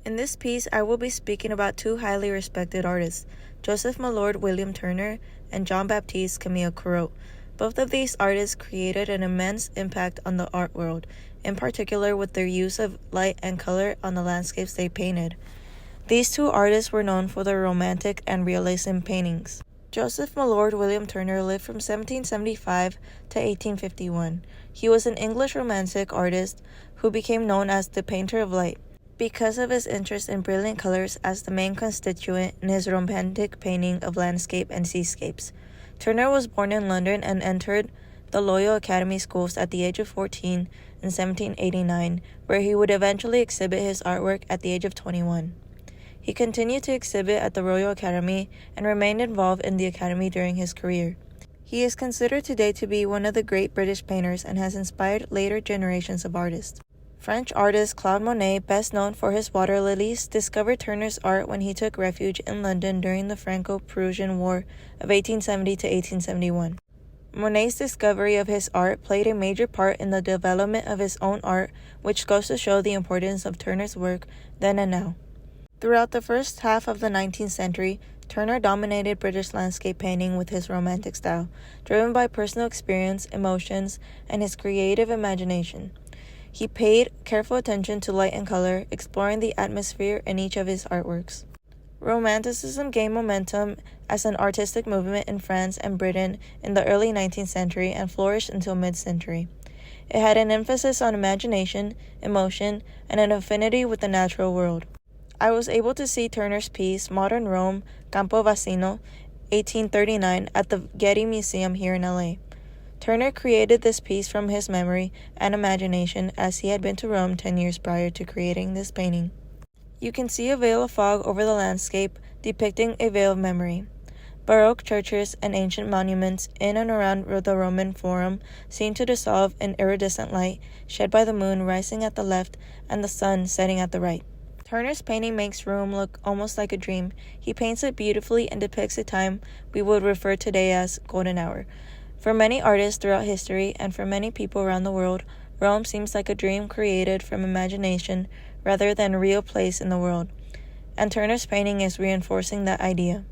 In this piece, I will be speaking about two highly respected artists, Joseph Millord William Turner and Jean-Baptiste Camille Corot. Both of these artists created an immense impact on the art world, in particular with their use of light and color on the landscapes they painted. These two artists were known for their romantic and realism paintings. Joseph Millord William Turner lived from 1775 to 1851. He was an English romantic artist who became known as the Painter of Light because of his interest in brilliant colors as the main constituent in his romantic painting of landscape and seascapes. Turner was born in London and entered the Royal Academy Schools at the age of 14 in 1789, where he would eventually exhibit his artwork at the age of 21. He continued to exhibit at the Royal Academy and remained involved in the Academy during his career. He is considered today to be one of the great British painters and has inspired later generations of artists. French artist Claude Monet, best known for his water lilies, discovered Turner's art when he took refuge in London during the Franco-Prussian War of 1870 to 1871. Monet's discovery of his art played a major part in the development of his own art, which goes to show the importance of Turner's work then and now. Throughout the first half of the 19th century, Turner dominated British landscape painting with his romantic style, driven by personal experience, emotions, and his creative imagination. He paid careful attention to light and color, exploring the atmosphere in each of his artworks. Romanticism gained momentum as an artistic movement in France and Britain in the early 19th century and flourished until mid-century. It had an emphasis on imagination, emotion, and an affinity with the natural world. I was able to see Turner's piece, Modern Rome, Campo Vaccino, 1839, at the Getty Museum here in LA. Turner created this piece from his memory and imagination as he had been to Rome 10 years prior to creating this painting. You can see a veil of fog over the landscape, depicting a veil of memory. Baroque churches and ancient monuments in and around the Roman Forum seem to dissolve in iridescent light shed by the moon rising at the left and the sun setting at the right. Turner's painting makes Rome look almost like a dream. He paints it beautifully and depicts a time we would refer today as golden hour. For many artists throughout history and for many people around the world, Rome seems like a dream created from imagination rather than a real place in the world. And Turner's painting is reinforcing that idea.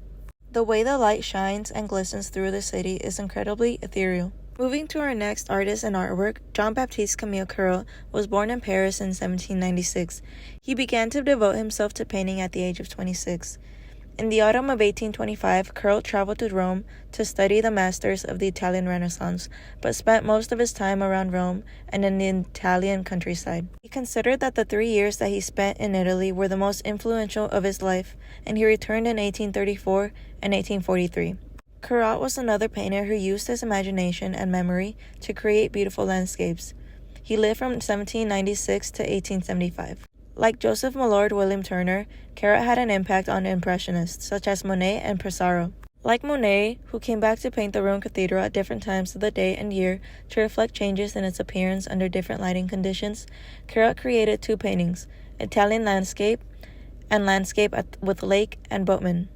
The way the light shines and glistens through the city is incredibly ethereal. Moving to our next artist and artwork, Jean-Baptiste Camille Corot was born in Paris in 1796. He began to devote himself to painting at the age of 26. In the autumn of 1825, Corot traveled to Rome to study the masters of the Italian Renaissance, but spent most of his time around Rome and in the Italian countryside. He considered that the 3 years that he spent in Italy were the most influential of his life, and he returned in 1834 and 1843. Corot was another painter who used his imagination and memory to create beautiful landscapes. He lived from 1796 to 1875. Like Joseph Millord William Turner, Corot had an impact on Impressionists such as Monet and Pissarro. Like Monet, who came back to paint the Rome Cathedral at different times of the day and year to reflect changes in its appearance under different lighting conditions, Corot created two paintings, Italian Landscape and Landscape with Lake and Boatman.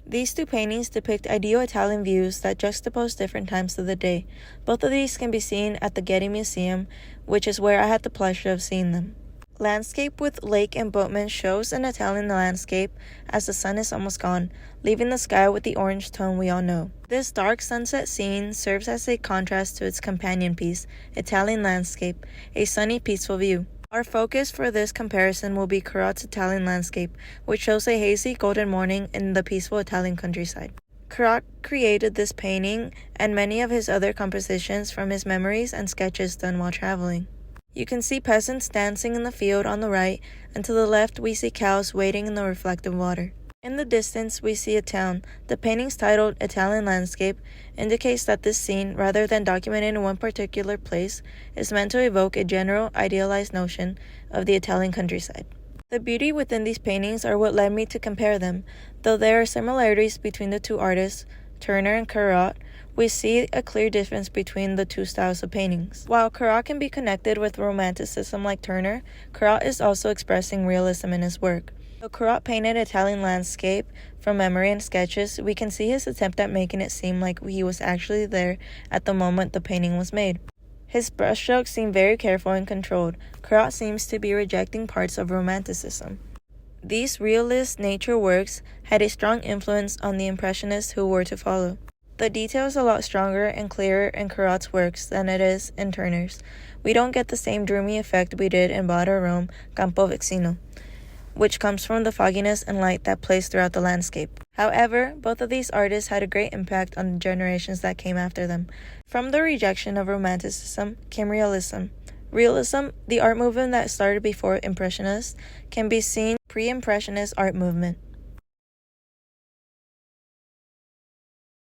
These two paintings depict ideal Italian views that juxtapose different times of the day. Both of these can be seen at the Getty Museum, which is where I had the pleasure of seeing them. Landscape with Lake and Boatman shows an Italian landscape as the sun is almost gone, leaving the sky with the orange tone we all know. This dark sunset scene serves as a contrast to its companion piece, Italian Landscape, a sunny, peaceful view. Our focus for this comparison will be Corot's Italian Landscape, which shows a hazy golden morning in the peaceful Italian countryside. Corot created this painting and many of his other compositions from his memories and sketches done while traveling. You can see peasants dancing in the field on the right, and to the left we see cows wading in the reflective water. In the distance we see a town. The painting's titled Italian Landscape indicates that this scene, rather than documenting one particular place, is meant to evoke a general idealized notion of the Italian countryside. The beauty within these paintings are what led me to compare them. Though there are similarities between the two artists, Turner and Corot, we see a clear difference between the two styles of paintings. While Corot can be connected with romanticism like Turner, Corot is also expressing realism in his work. Though Corot painted Italian landscape from memory and sketches, we can see his attempt at making it seem like he was actually there at the moment the painting was made. His brushstrokes seem very careful and controlled. Corot seems to be rejecting parts of romanticism. These realist nature works had a strong influence on the Impressionists who were to follow. The detail is a lot stronger and clearer in Corot's works than it is in Turner's. We don't get the same dreamy effect we did in Bada Rome, Campo Vecino, which comes from the fogginess and light that plays throughout the landscape. However, both of these artists had a great impact on the generations that came after them. From the rejection of Romanticism came Realism. Realism, the art movement that started before Impressionists, can be seen pre-Impressionist art movement.